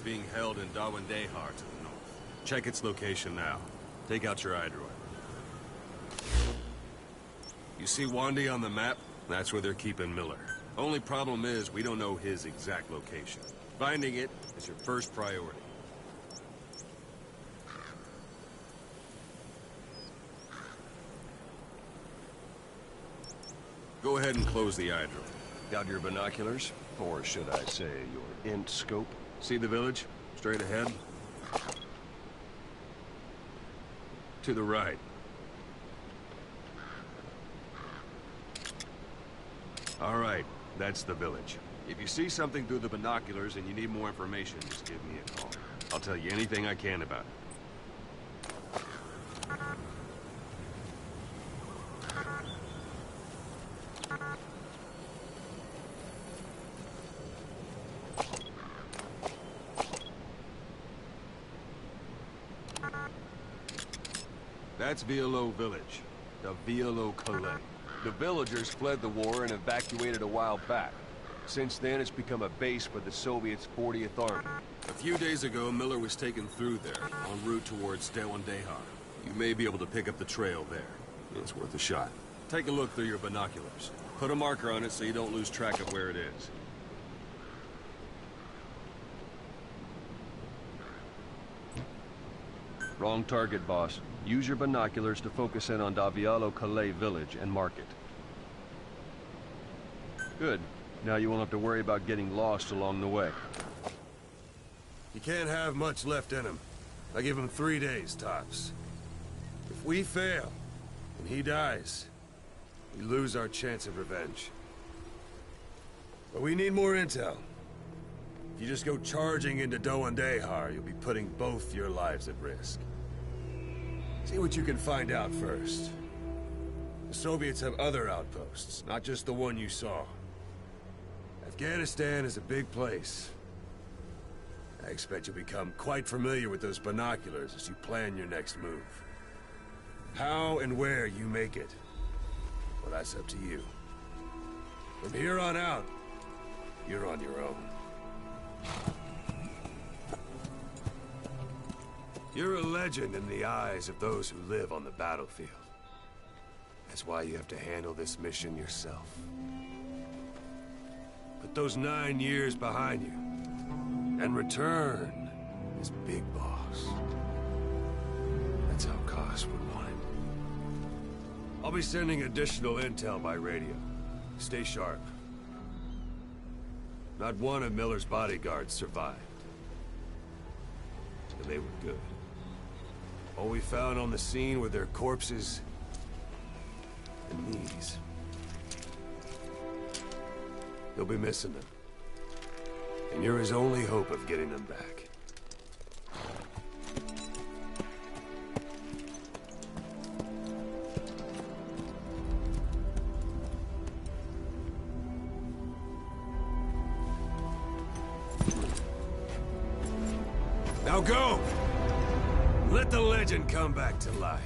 being held in Dawandehar to the north. Check its location now. Take out your iDroid. You see Wandi on the map? That's where they're keeping Miller. Only problem is, we don't know his exact location. Finding it is your first priority. Go ahead and close the iDroid. Got your binoculars? Or should I say, your int scope? See the village? Straight ahead? To the right. All right, that's the village. If you see something through the binoculars and you need more information, just give me a call. I'll tell you anything I can about it. That's Violo Village, the Violo Calais. The villagers fled the war and evacuated a while back. Since then, it's become a base for the Soviets' 40th Army. A few days ago, Miller was taken through there, en route towards Dawandehar. You may be able to pick up the trail there. It's worth a shot. Take a look through your binoculars. Put a marker on it so you don't lose track of where it is. Wrong target, boss. Use your binoculars to focus in on Violo Calais village and mark it. Good. Now you won't have to worry about getting lost along the way. He can't have much left in him. I give him 3 days, tops. If we fail, and he dies, we lose our chance of revenge. But we need more intel. If you just go charging into Dawandehar, you'll be putting both your lives at risk. See what you can find out first. The Soviets have other outposts, not just the one you saw. Afghanistan is a big place. I expect you'll become quite familiar with those binoculars as you plan your next move. How and where you make it, well, that's up to you. From here on out, you're on your own. You're a legend in the eyes of those who live on the battlefield. That's why you have to handle this mission yourself. Put those 9 years behind you, and return as Big Boss. That's how Koss would want it. I'll be sending additional intel by radio. Stay sharp. Not one of Miller's bodyguards survived. And they were good. All we found on the scene were their corpses and knees. You'll be missing them. And you're his only hope of getting them back. Now go! Let the legend come back to life.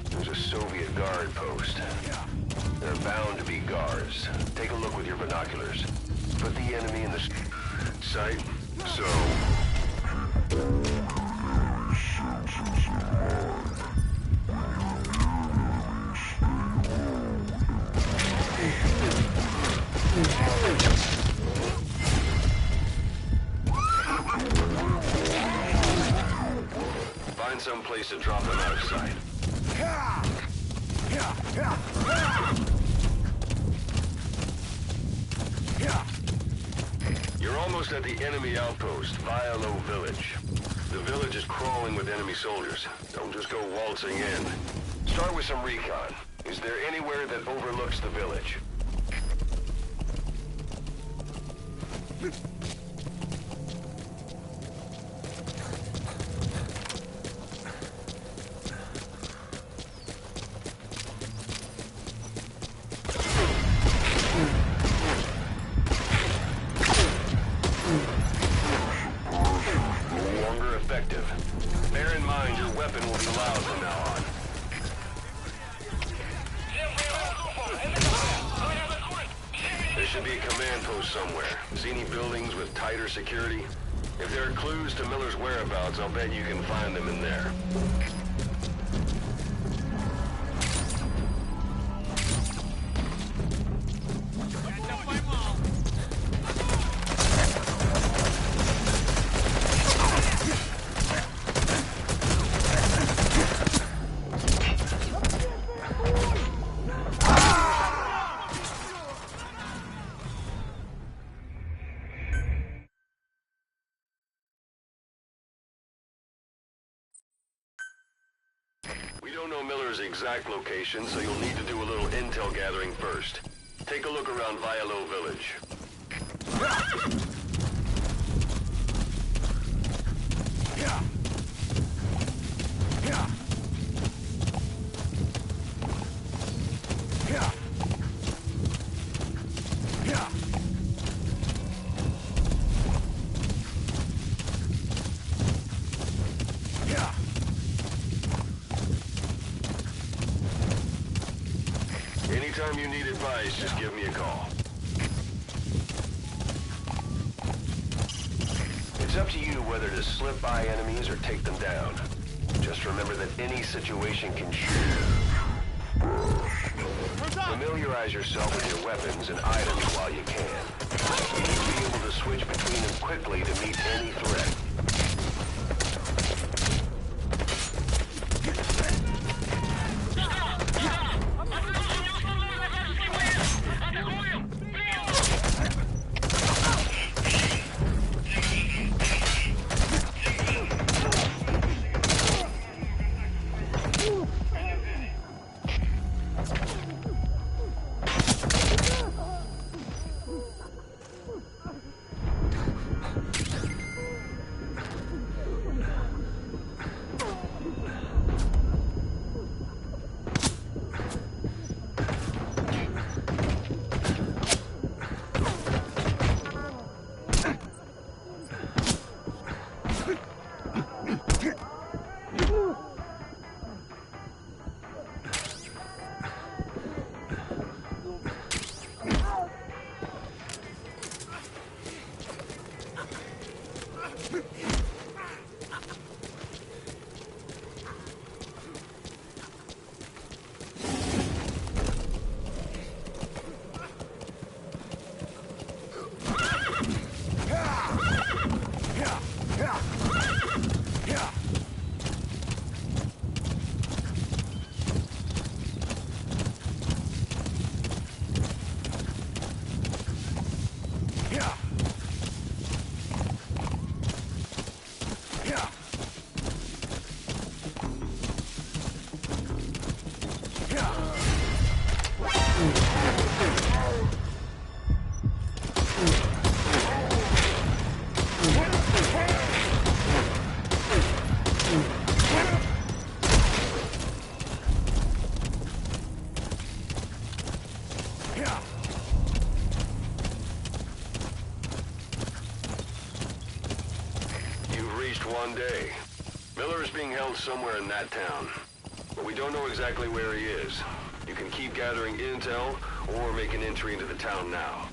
There's a Soviet guard post. There are bound to be guards. Take a look with your binoculars. Put the enemy in the sight. So... Find some place to drop them out of sight. You're almost at the enemy outpost, Violo Village. The village is crawling with enemy soldiers. Don't just go waltzing in. Start with some recon. Is there anywhere that overlooks the village? Bear in mind your weapon will be loud from now on. There should be a command post somewhere. See any buildings with tighter security? If there are clues to Miller's whereabouts, I'll bet you can find them in there. We don't know Miller's exact location, so you'll need to do a little intel gathering first. Take a look around Vialo Village. Anytime you need advice, just give me a call. It's up to you whether to slip by enemies or take them down. Just remember that any situation can change. Familiarize yourself with your weapons and items while you can. You need to be able to switch between them quickly to meet any threat. One day. Miller is being held somewhere in that town, but we don't know exactly where he is. You can keep gathering intel, or make an entry into the town now.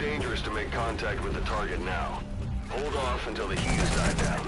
dangerous to make contact with the target now. Hold off until the heat has died down.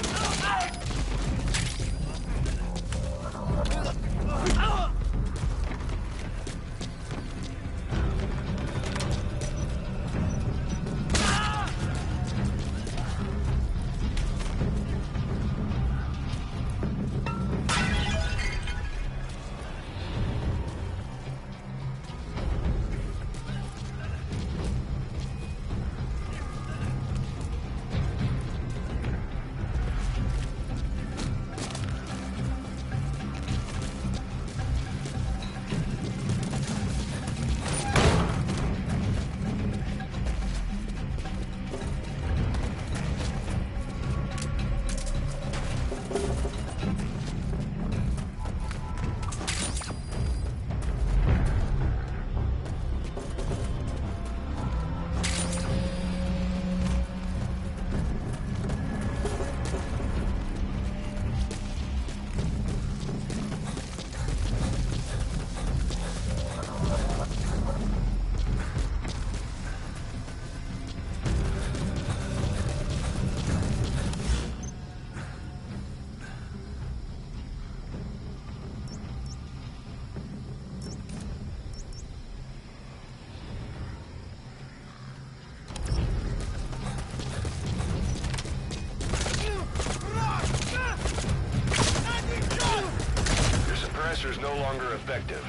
Is no longer effective.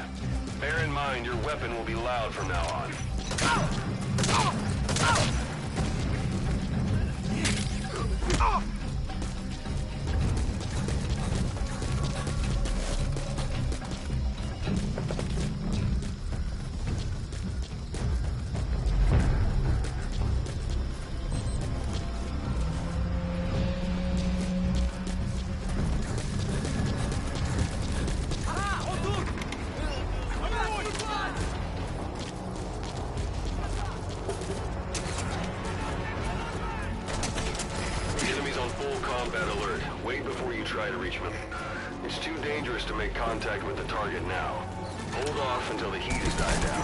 Bear in mind your weapon will be loud from now on. Combat alert. Wait before you try to reach them. It's too dangerous to make contact with the target now. Hold off until the heat has died down.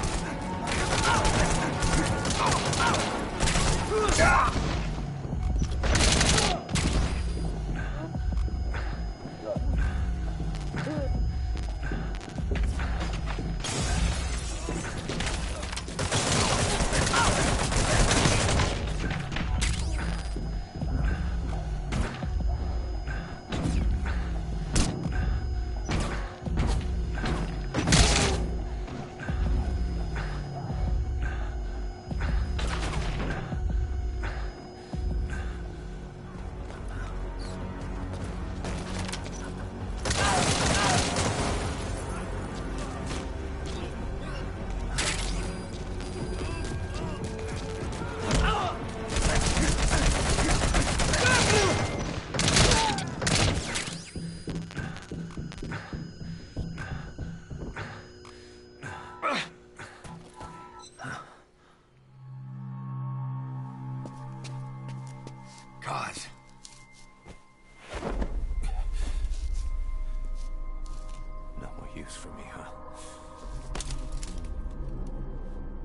God. No more use for me, huh?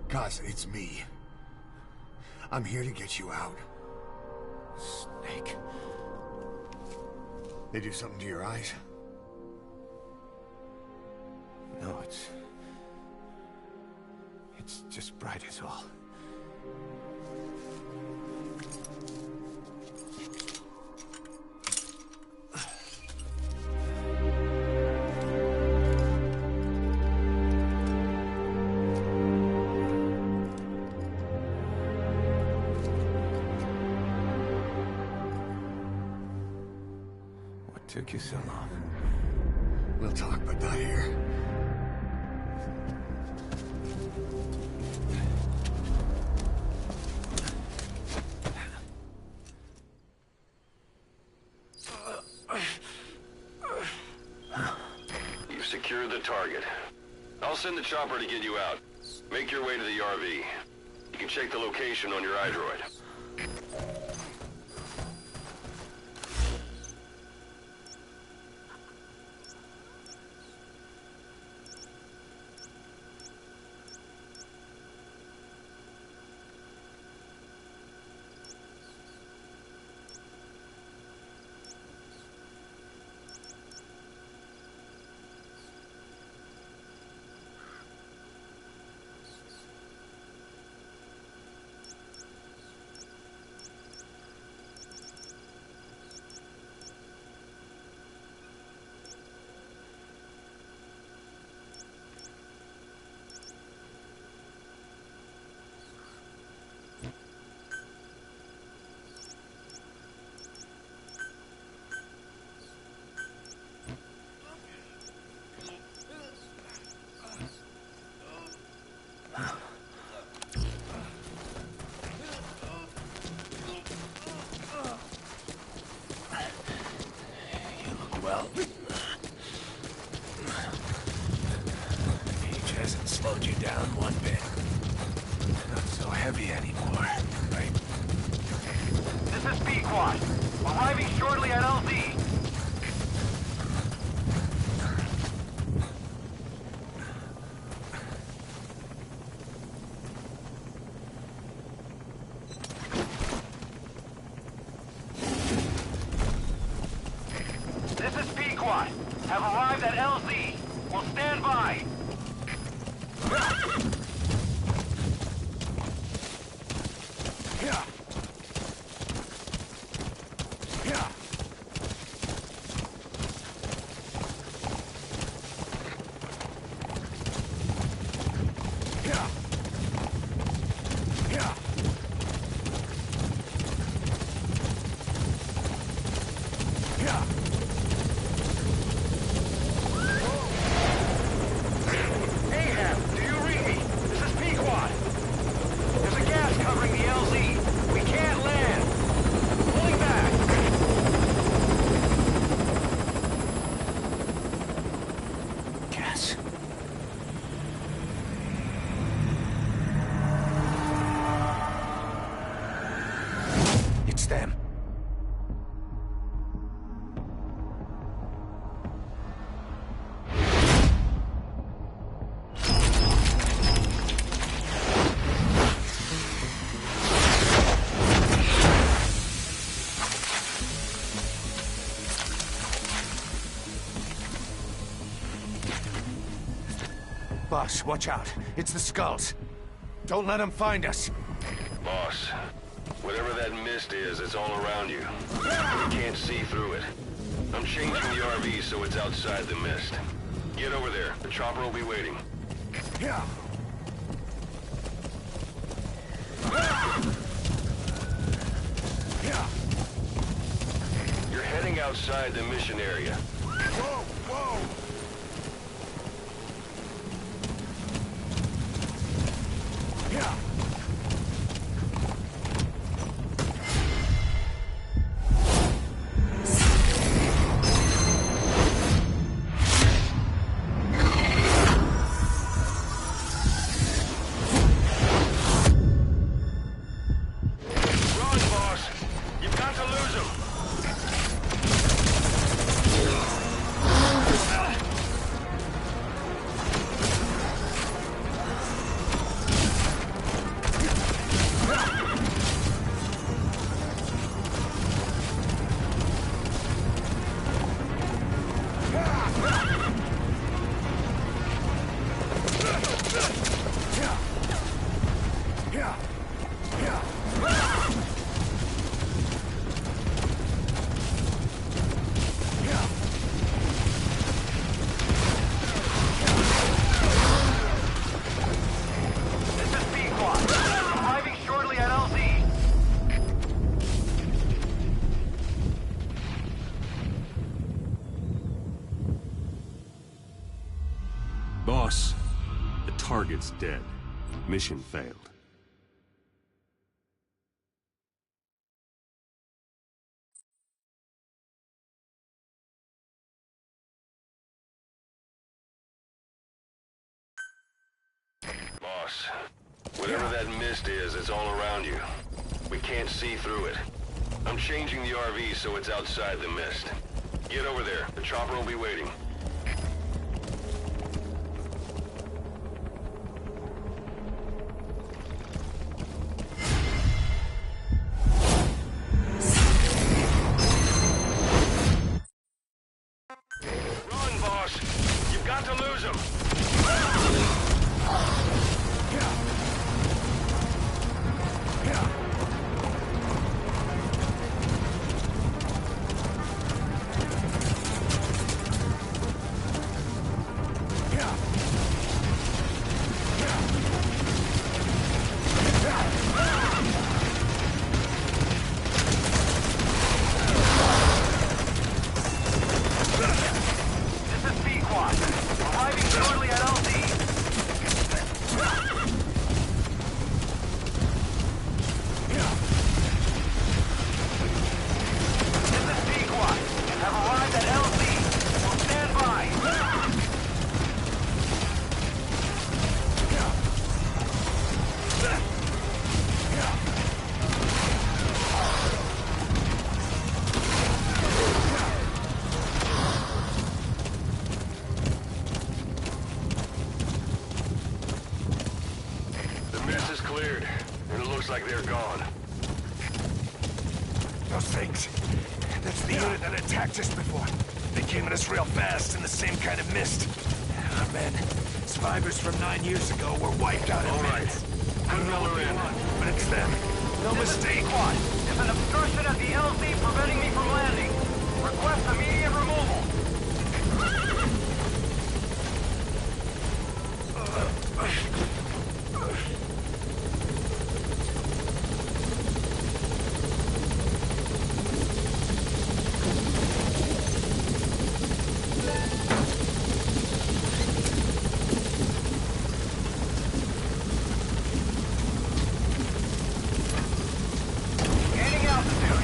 Cause it's me. I'm here to get you out. Snake. They do something to your eyes? No, it's just bright as all. What took you so long? We'll talk, but not here. You've secured the target. I'll send the chopper to get you out. Make your way to the RV. You can check the location on your iDroid. Pequod. Arriving shortly at LZ. This is Pequod. Have arrived at LZ. Will stand by. Ahab, do you read me? This is Pequod. There's a gas covering the LZ. We can't land. Pulling back. Gas. It's them. Boss, watch out. It's the skulls. Don't let them find us. Boss, whatever that mist is, it's all around you. You can't see through it. I'm changing the RV so it's outside the mist. Get over there. The chopper will be waiting. Yeah. Yeah. You're heading outside the mission area. Whoa, whoa. Yeah. Run, boss! You've got to lose him! Yeah. Yeah. Yeah. This is Pequod. Arriving shortly at LZ. Boss, the target's dead. Mission failed. Boss, whatever that mist is, it's all around you. We can't see through it. I'm changing the RV so it's outside the mist. Get over there. The chopper will be waiting. Run, boss! You've got to lose him! Looks like they're gone. Those things. That's the unit that attacked us before. They came at us real fast in the same kind of mist. Our men, survivors from 9 years ago, were wiped out in All right. minutes. I Put don't know what Miller they in. want, but it's them. No mistake. Pequod. There's an obstruction at the LZ preventing me from landing. Request immediate removal. Gaining altitude.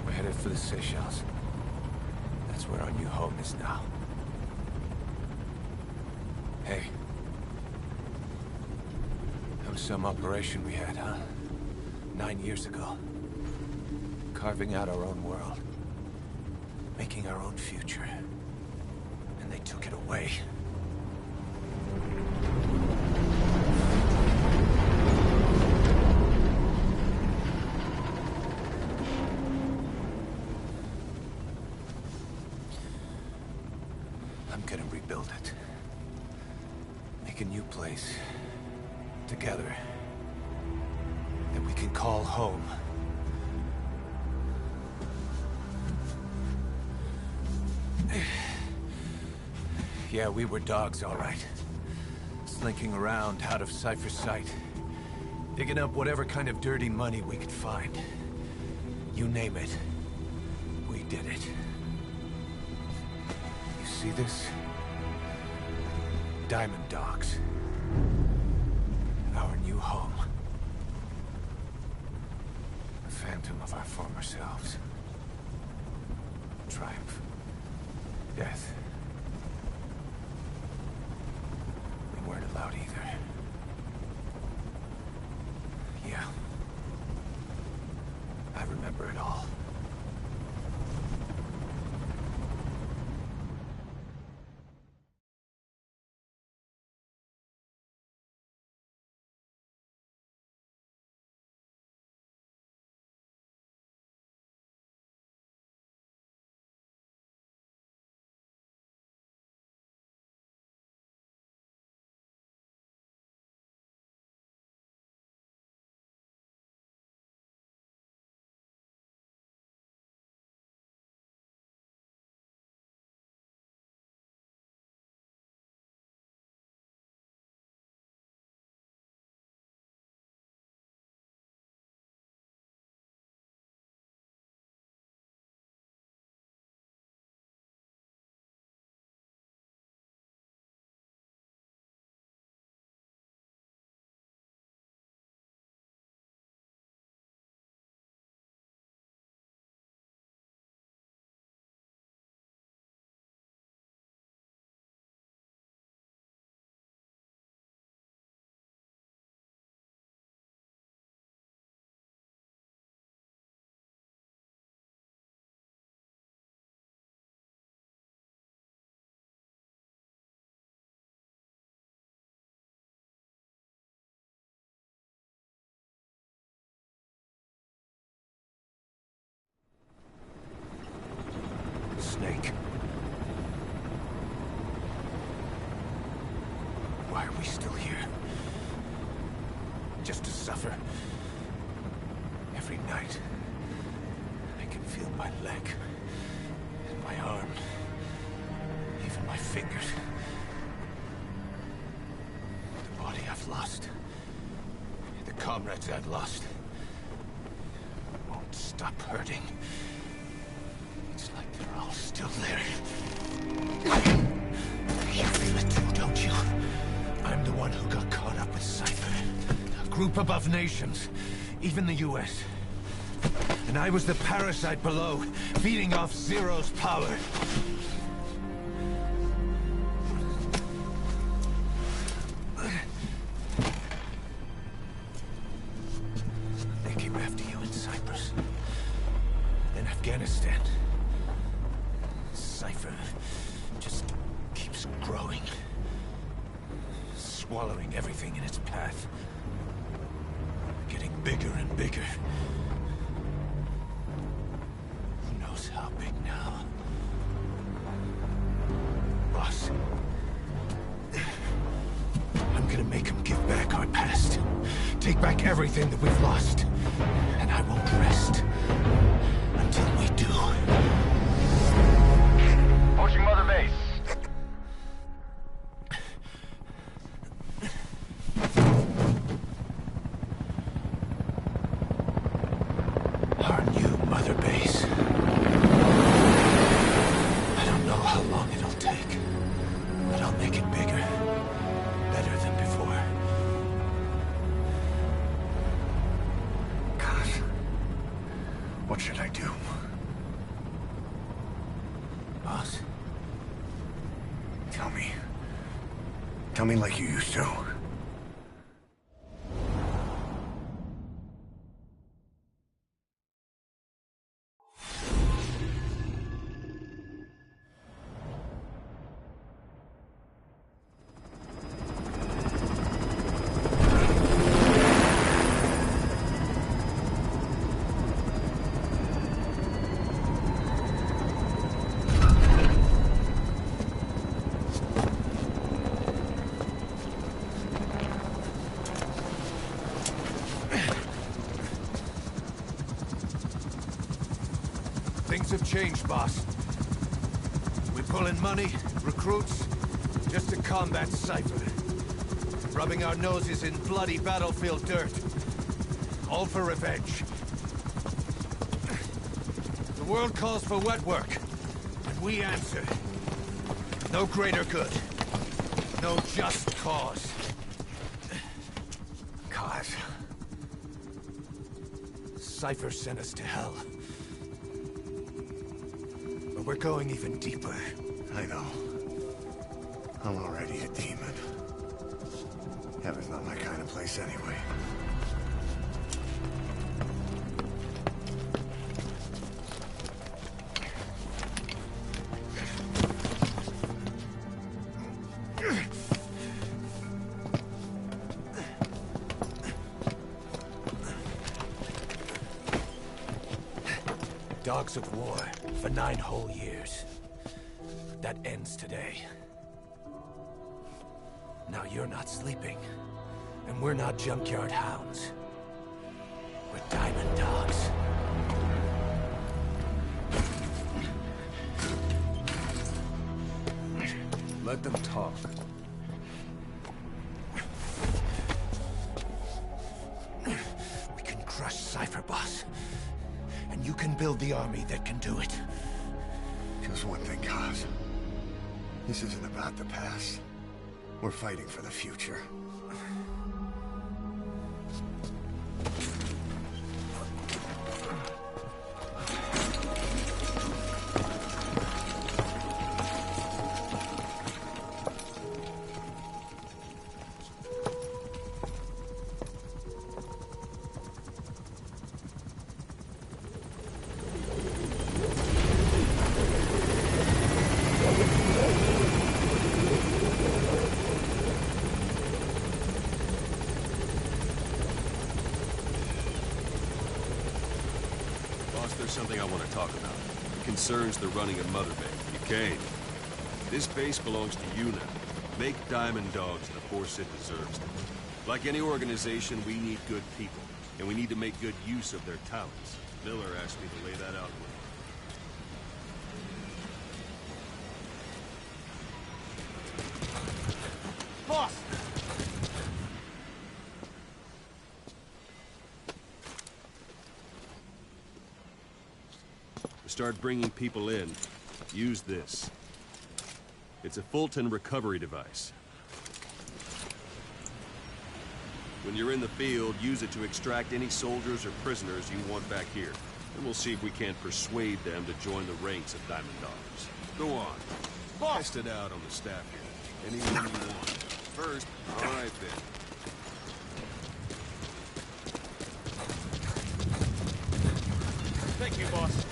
We're headed for the Seychelles. That's where our new home is now. Hey. That was some operation we had, huh? 9 years ago. Carving out our own world. Making our own future. And they took it away. I'm gonna rebuild it. Make a new place. Together. That we can call home. Yeah, we were dogs, all right. Slinking around out of Cypher's sight. Digging up whatever kind of dirty money we could find. You name it. We did it. You see this? Diamond Dogs. Our new home. A phantom of our former selves. Triumph. Death. We weren't allowed either. Yeah. I remember it all. snake. Why are we still here? Just to suffer? Every night, I can feel my leg, and my arm, even my fingers. The body I've lost, the comrades I've lost, won't stop hurting. It's like they're all still there. You feel it too, don't you? I'm the one who got caught up with Cypher. A group above nations, even the US. And I was the parasite below, feeding off Zero's power. They came after you in Cyprus. Then Afghanistan. Cypher just keeps growing. Swallowing everything in its path. Getting bigger and bigger. Who knows how big now? Boss. I'm gonna make him give back our past. Take back everything that we've lost. And I won't rest until we do. Approaching Mother Base. Our new Mother Base. I don't know how long it'll take, but I'll make it bigger. Better than before. God. What should I do? Boss? Tell me. Tell me like you used to. Things have changed, boss. We pull in money, recruits, just to combat Cypher. Rubbing our noses in bloody battlefield dirt. All for revenge. The world calls for wet work, and we answer. No greater good. No just cause. God. Cypher sent us to hell. But we're going even deeper. I know. I'm already a demon. Heaven's not my kind of place anyway. Dogs of war for 9 whole years. That ends today. Now you're not sleeping, and we're not junkyard hounds. We're diamond dogs. Let them talk. We can crush Cypher, boss. And you can build the army that can do it. Just one thing, Kaz. This isn't about the past. We're fighting for the future. Boss, there's something I want to talk about. concerns the running of Mother Base. You came. This base belongs to you now. Make Diamond Dogs the force it deserves. Like any organization, we need good people, and we need to make good use of their talents. Miller asked me to lay that out with you. Boss! To start bringing people in, use this. It's a Fulton recovery device. When you're in the field, use it to extract any soldiers or prisoners you want back here. And we'll see if we can't persuade them to join the ranks of Diamond Dogs. Go on. Boss! Test it out on the staff here. Anyone you want. First, all right then. Thank you, boss.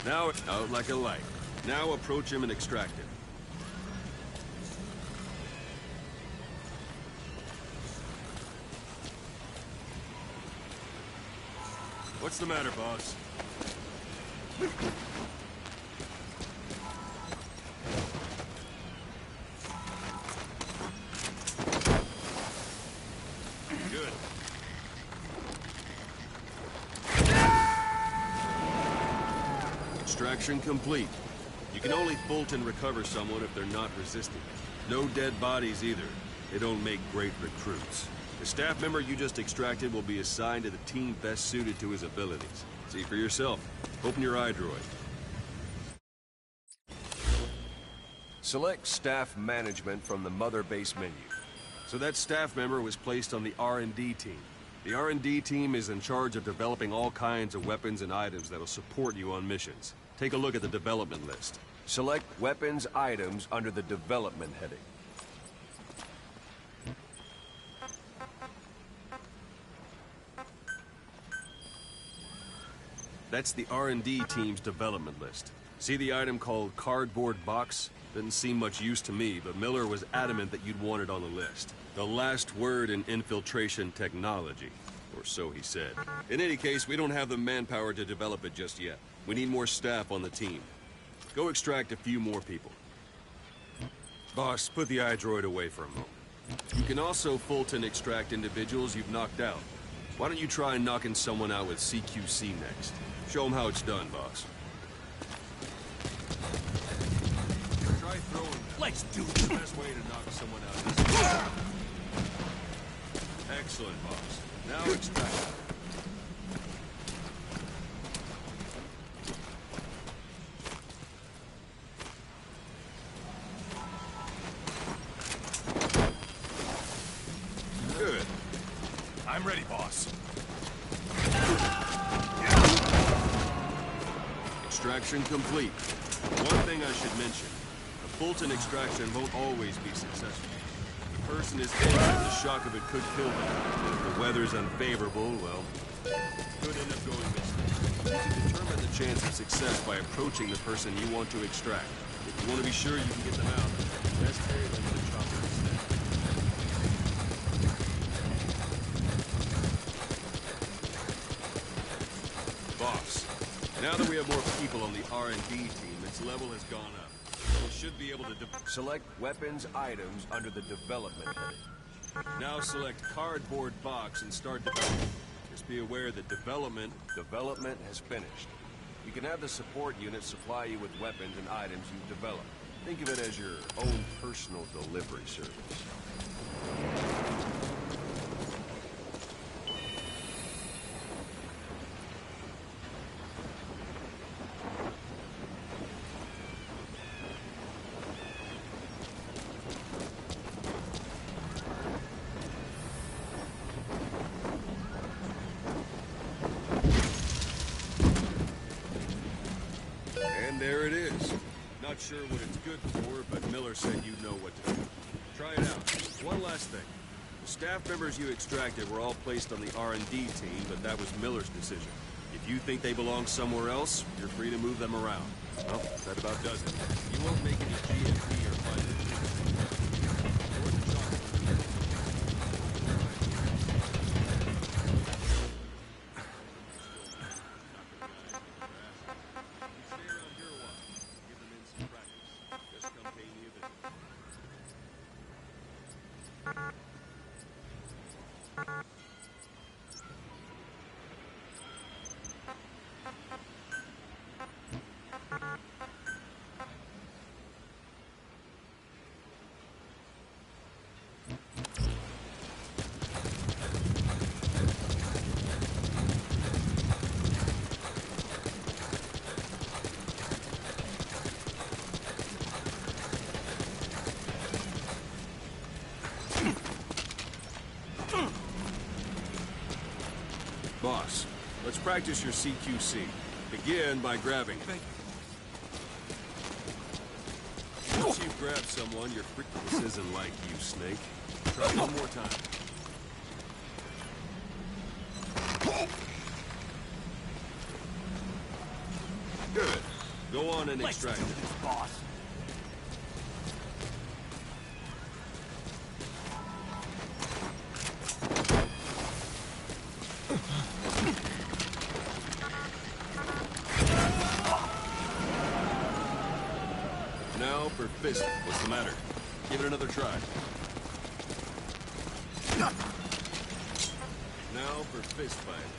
Now, out like a light. Now approach him and extract him. What's the matter, boss? Good. Extraction complete. You can only Fulton recover someone if they're not resisting. No dead bodies either. They don't make great recruits. The staff member you just extracted will be assigned to the team best suited to his abilities. See for yourself. Open your iDroid. Select Staff Management from the Mother Base menu. So that staff member was placed on the R&D team. The R&D team is in charge of developing all kinds of weapons and items that'll support you on missions. Take a look at the development list. Select Weapons Items under the Development heading. That's the R&D team's development list. See the item called Cardboard Box? Didn't seem much use to me, but Miller was adamant that you'd want it on the list. The last word in infiltration technology. Or so he said. In any case, we don't have the manpower to develop it just yet. We need more staff on the team. Go extract a few more people. Boss, put the iDroid away for a moment. You can also Fulton extract individuals you've knocked out. Why don't you try knocking someone out with CQC next? Show them how it's done, boss. Try throwing them. Let's do it. The best way to knock someone out is... Excellent, boss. Now extract. Good. I'm ready, boss. Extraction complete. One thing I should mention. A Fulton extraction won't always be successful. If the person is injured, the shock of it could kill them. If the weather's unfavorable, well, it could end up going missing. You can determine the chance of success by approaching the person you want to extract. If you want to be sure you can get them out, best carry them to the chopper instead. Boss, now that we have more people on the R&D team, its level has gone up. We should be able to select Weapons Items under the Development heading. Now select Cardboard Box and start development. Just be aware that development has finished. You can have the support unit supply you with weapons and items you've developed. Think of it as your own personal delivery service. And there it is. Now Not sure what it's good for, but Miller said you know what to do. Try it out. One last thing. The staff members you extracted were all placed on the R&D team, but that was Miller's decision. If you think they belong somewhere else, you're free to move them around. Well, that about does it. You won't make any GMP or budget. Boss, let's practice your CQC. Begin by grabbing. Once you've grabbed someone, you're free. This isn't like you, Snake. Try one more time. Good. Go on and extract it. Boss. Now for fist. What's the matter? Give it another try. Now for fist fight.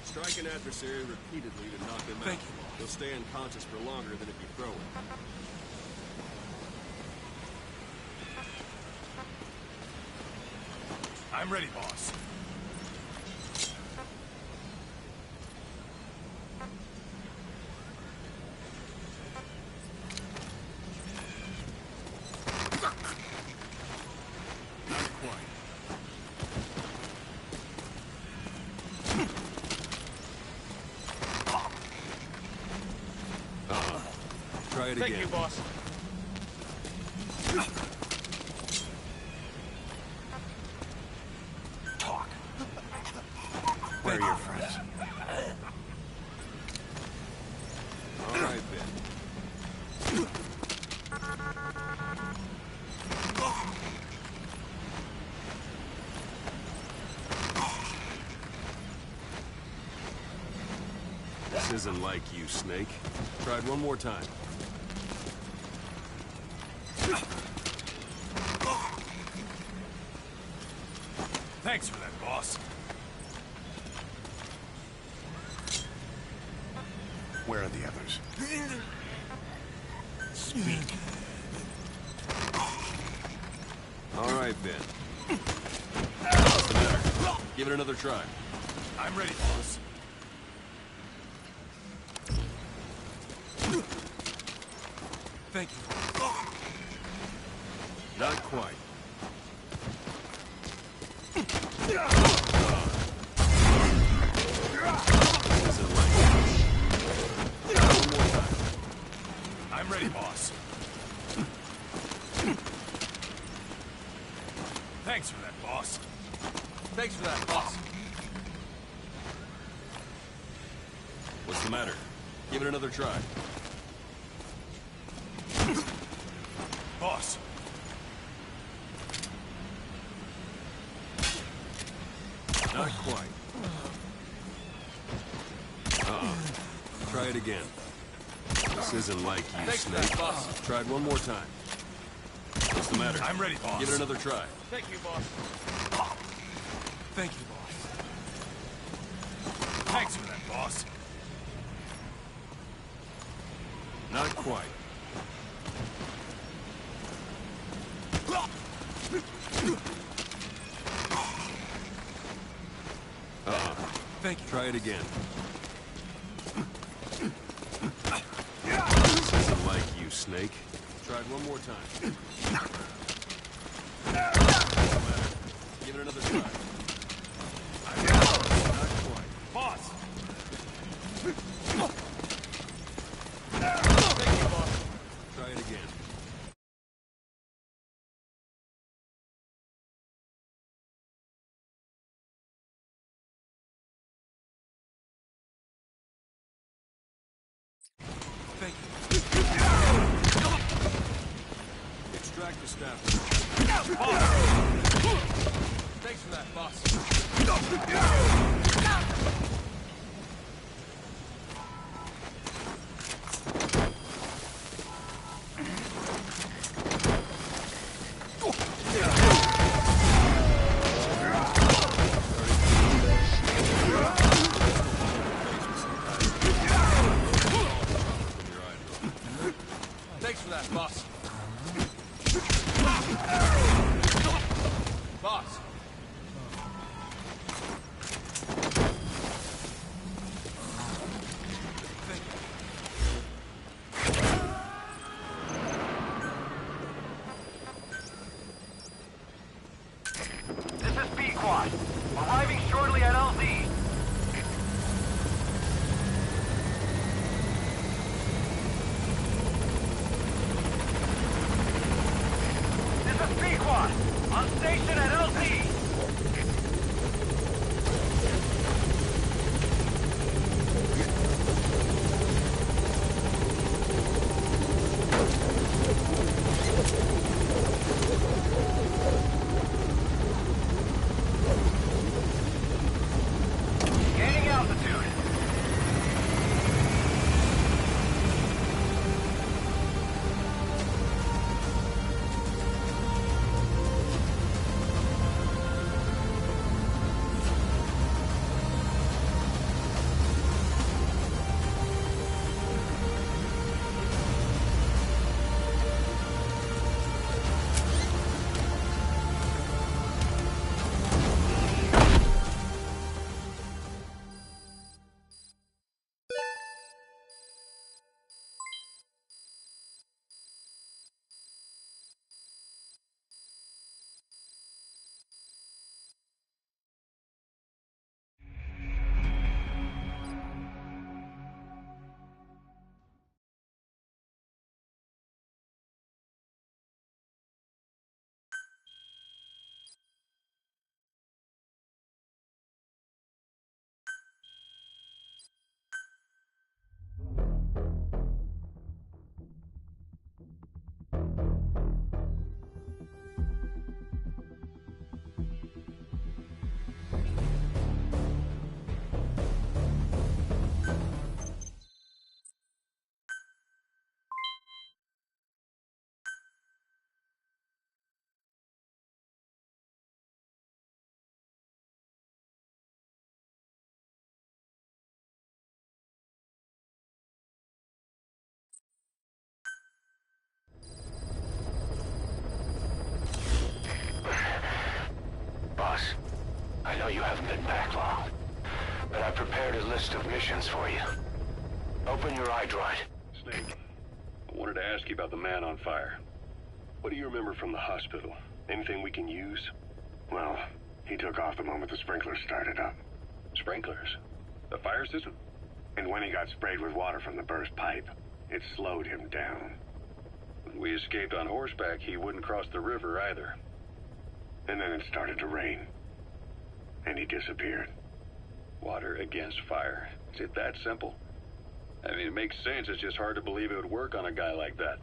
Strike an adversary repeatedly to knock him out. He'll stay unconscious for longer than if you throw him. I'm ready, boss. Try it again. Thank you, boss. Talk. Where are your friends? All right, Ben. This isn't like you, Snake. Tried one more time. Thanks for that, boss. Where are the others? Speak. All right, Ben. What's the matter? Give it another try. I'm ready, boss. Thank you. Not quite. This isn't like it. One more time. I'm ready, boss. Thanks for that, boss. Thanks for that, boss. What's the matter? Give it another try. Boss. Not quite. Try it again. This isn't like you, Snake. boss. Tried one more time. What's the matter? I'm ready, boss. Give it another try. Thank you, boss. Thank you, boss. Thanks for that, boss. Not quite. Thank you. Try it again. This isn't like you, Snake. Tried one more time. Give it another try. Not quite. Boss. Thank you, boss. Try it Thank you. Extract the staff. Thanks for that, boss. Thanks for that, boss. Boss. Thank you. This is Pequod. Arriving shortly at LZ. This is Pequod. On station at LZ. Gaining altitude. Boss, I know you haven't been back long, but I prepared a list of missions for you. Open your iDroid. Snake, I wanted to ask you about the man on fire. What do you remember from the hospital? Anything we can use? Well, he took off the moment the sprinklers started up. Sprinklers? The fire system? And when he got sprayed with water from the burst pipe, it slowed him down. When we escaped on horseback, he wouldn't cross the river either. And then it started to rain. And he disappeared. Water against fire. Is it that simple? I mean, it makes sense. It's just hard to believe it would work on a guy like that.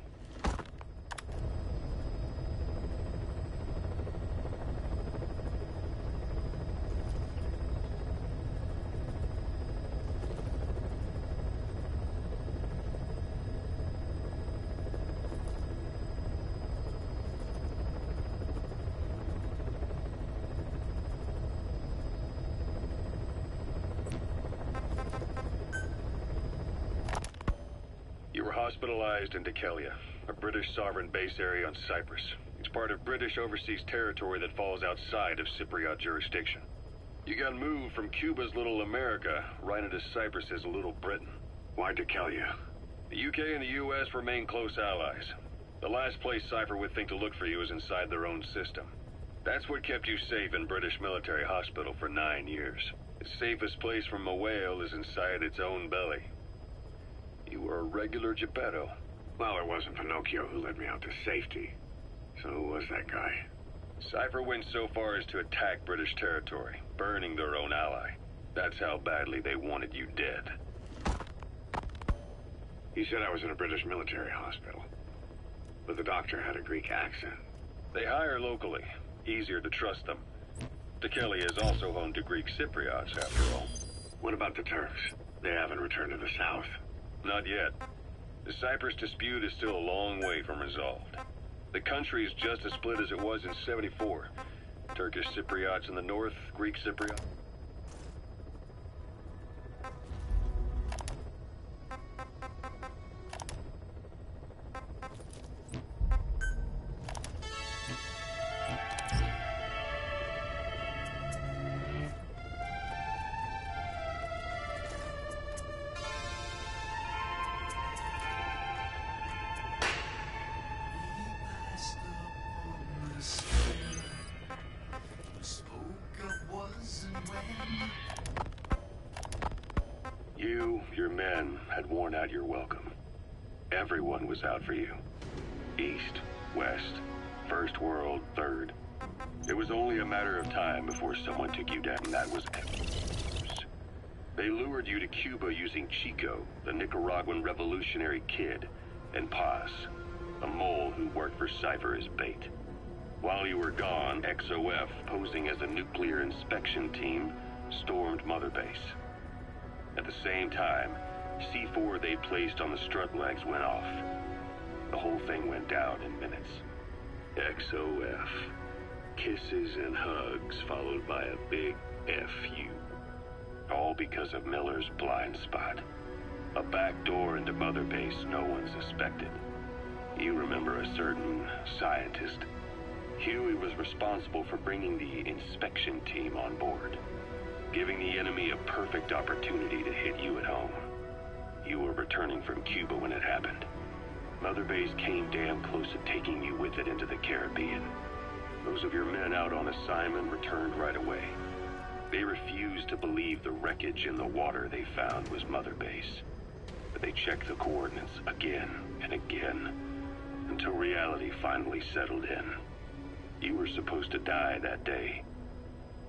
You were hospitalized in Dekelia, a British sovereign base area on Cyprus. It's part of British overseas territory that falls outside of Cypriot jurisdiction. You got moved from Cuba's Little America right into Cyprus's Little Britain. Why Dekelia? The UK and the US remain close allies. The last place Cypher would think to look for you is inside their own system. That's what kept you safe in British military hospital for 9 years. The safest place from a whale is inside its own belly. You were a regular Geppetto. Well, it wasn't Pinocchio who led me out to safety. So who was that guy? Cypher went so far as to attack British territory, burning their own ally. That's how badly they wanted you dead. He said I was in a British military hospital, but the doctor had a Greek accent. They hire locally. Easier to trust them. Tekelia is also home to Greek Cypriots, after all. What about the Turks? They haven't returned to the south. Not yet. The Cyprus dispute is still a long way from resolved. The country is just as split as it was in '74. Turkish Cypriots in the north, Greek Cypriot. You, your men, had worn out your welcome. Everyone was out for you. East, west, first world, third. It was only a matter of time before someone took you down, and that was it. They lured you to Cuba using Chico, the Nicaraguan revolutionary kid, and Paz, a mole who worked for Cypher as bait. While you were gone, XOF, posing as a nuclear inspection team, stormed Mother Base. At the same time, C4 they placed on the strut legs went off. The whole thing went down in minutes. XOF. Kisses and hugs followed by a big FU. All because of Miller's blind spot. A back door into Mother Base no one suspected. You remember a certain scientist. Huey was responsible for bringing the inspection team on board, giving the enemy a perfect opportunity to hit you at home. You were returning from Cuba when it happened. Mother Base came damn close to taking you with it into the Caribbean. Those of your men out on assignment returned right away. They refused to believe the wreckage in the water they found was Mother Base. But they checked the coordinates again and again, until reality finally settled in. You were supposed to die that day.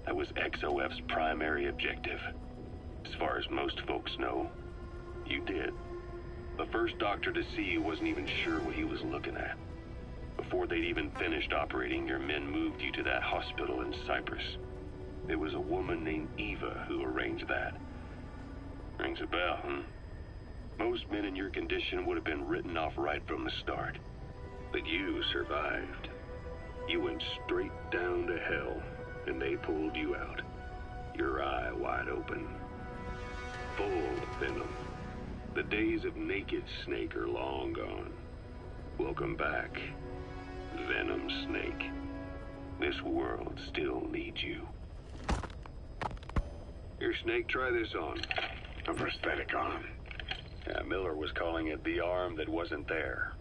That was XOF's primary objective. As far as most folks know, you did. The first doctor to see you wasn't even sure what he was looking at. Before they'd even finished operating, your men moved you to that hospital in Cyprus. There was a woman named Eva who arranged that. Rings a bell, huh? Most men in your condition would have been written off right from the start. But you survived. You went straight down to hell, and they pulled you out. Your eye wide open. Full of venom. The days of naked Snake are long gone. Welcome back, Venom Snake. This world still needs you. Here, Snake, try this on. A prosthetic arm. Yeah, Miller was calling it the arm that wasn't there.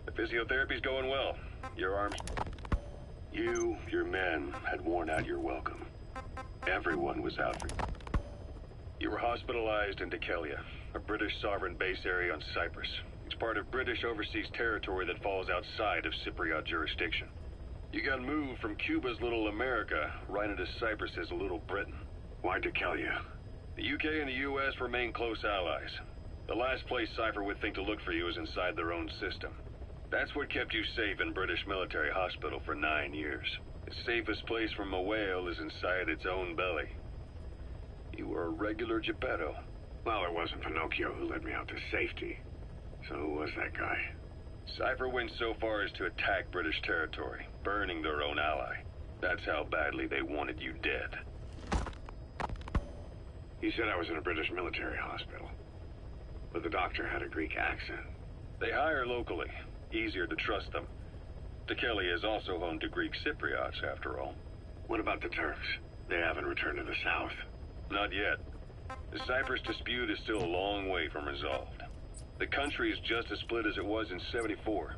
The physiotherapy's going well. Your arm's... You, your men, had worn out your welcome. Everyone was out for you. You were hospitalized in Tekelia, a British sovereign base area on Cyprus. It's part of British overseas territory that falls outside of Cypriot jurisdiction. You got moved from Cuba's Little America right into Cyprus's Little Britain. Why Tekelia? The UK and the US remain close allies. The last place Cypher would think to look for you is inside their own system. That's what kept you safe in British military hospital for 9 years. The safest place from a whale is inside its own belly. You were a regular Geppetto. Well, it wasn't Pinocchio who led me out to safety. So who was that guy? Cypher went so far as to attack British territory, burning their own ally. That's how badly they wanted you dead. He said I was in a British military hospital, but the doctor had a Greek accent. They hire locally. Easier to trust them. Tekelia is also home to Greek Cypriots, after all. What about the Turks? They haven't returned to the south. Not yet. The Cyprus dispute is still a long way from resolved. The country is just as split as it was in '74.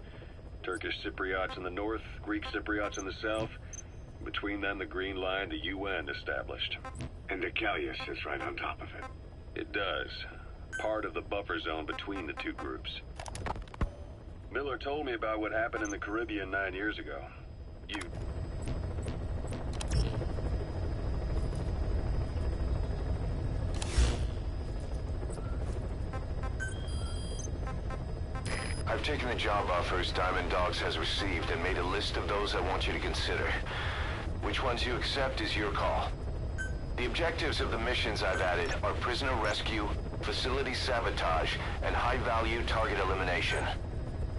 Turkish Cypriots in the north, Greek Cypriots in the south. Between them, the Green Line, the UN established. And Tekelia sits right on top of it. It does. Part of the buffer zone between the two groups. Miller told me about what happened in the Caribbean 9 years ago. You... I've taken the job offers Diamond Dogs has received and made a list of those I want you to consider. Which ones you accept is your call. The objectives of the missions I've added are prisoner rescue, facility sabotage, and high-value target elimination.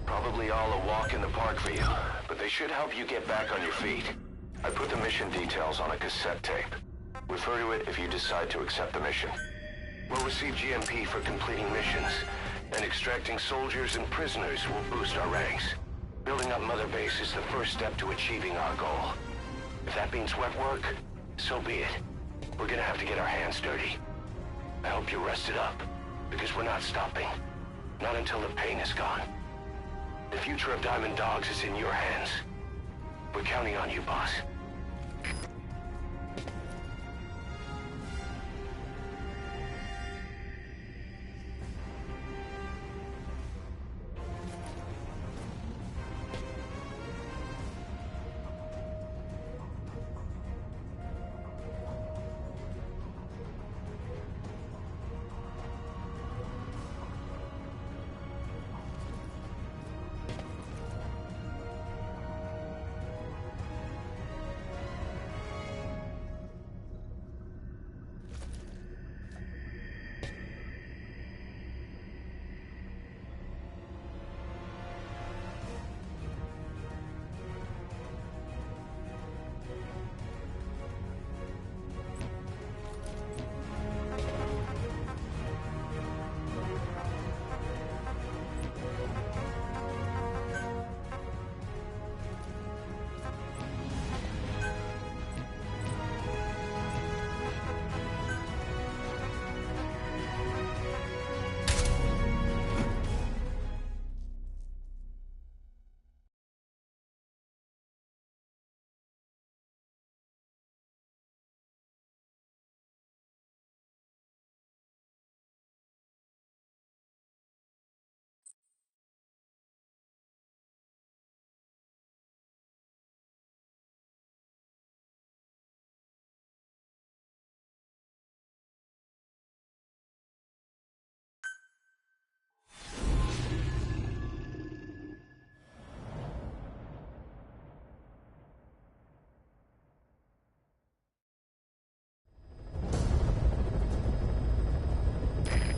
Probably all a walk in the park for you, but they should help you get back on your feet. I put the mission details on a cassette tape. Refer to it if you decide to accept the mission. We'll receive GMP for completing missions, and extracting soldiers and prisoners will boost our ranks. Building up Mother Base is the first step to achieving our goal. If that means wet work, so be it. We're gonna have to get our hands dirty. I hope you're rested up, because we're not stopping. Not until the pain is gone. The future of Diamond Dogs is in your hands. We're counting on you, boss.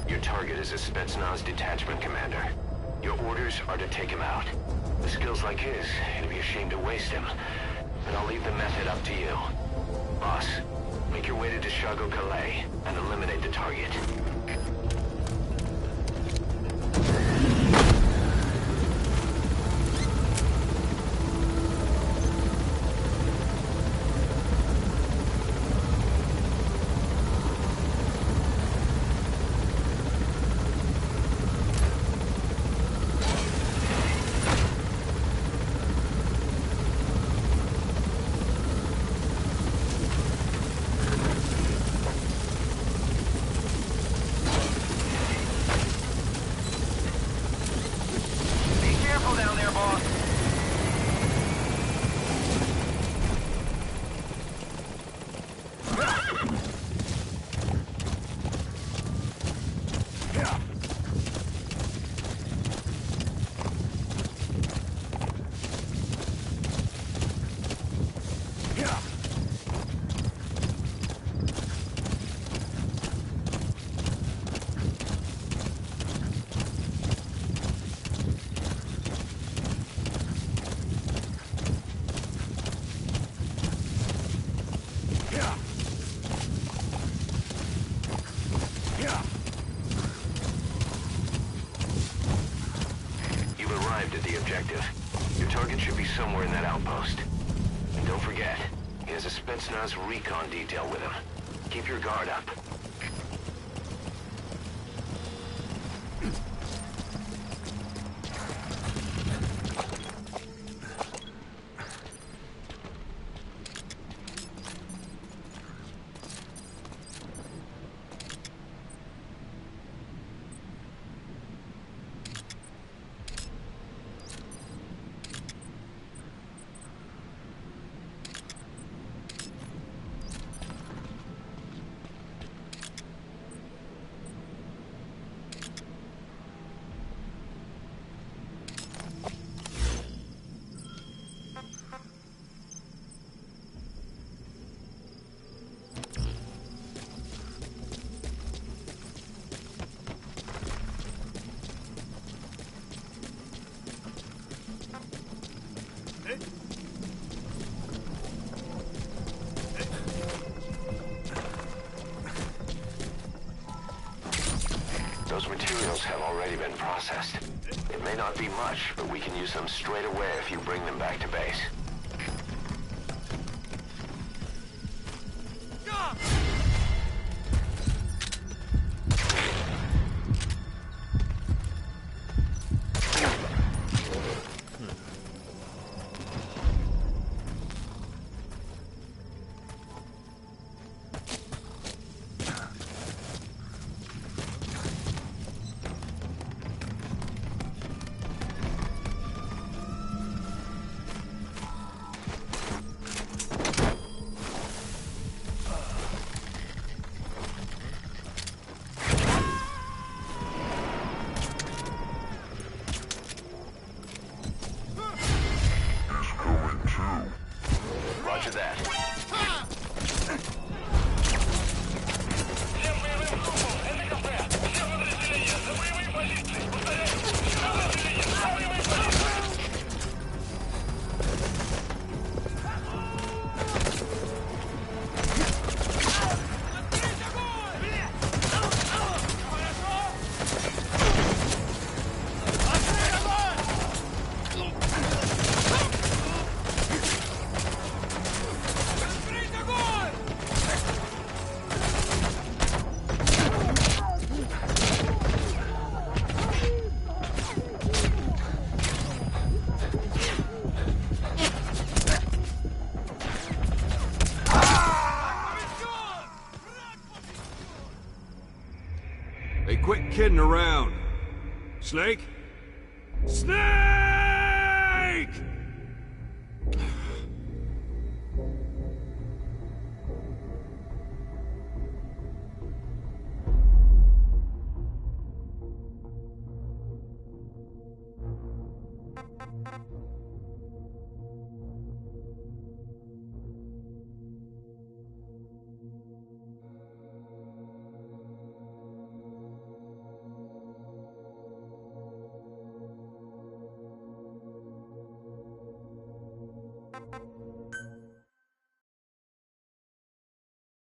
Your target is a Spetsnaz detachment commander. Your orders are to take him out. With skills like his, it'd be a shame to waste him. But I'll leave the method up to you. Boss, make your way to Deshago Calais and eliminate the target. Your target should be somewhere in that outpost. And don't forget, he has a Spetsnaz recon detail with him. Keep your guard up. processed. It may not be much, but we can use them straight away if you bring them back to base. Roger that. Hey, quit kidding around. Snake? Snake! You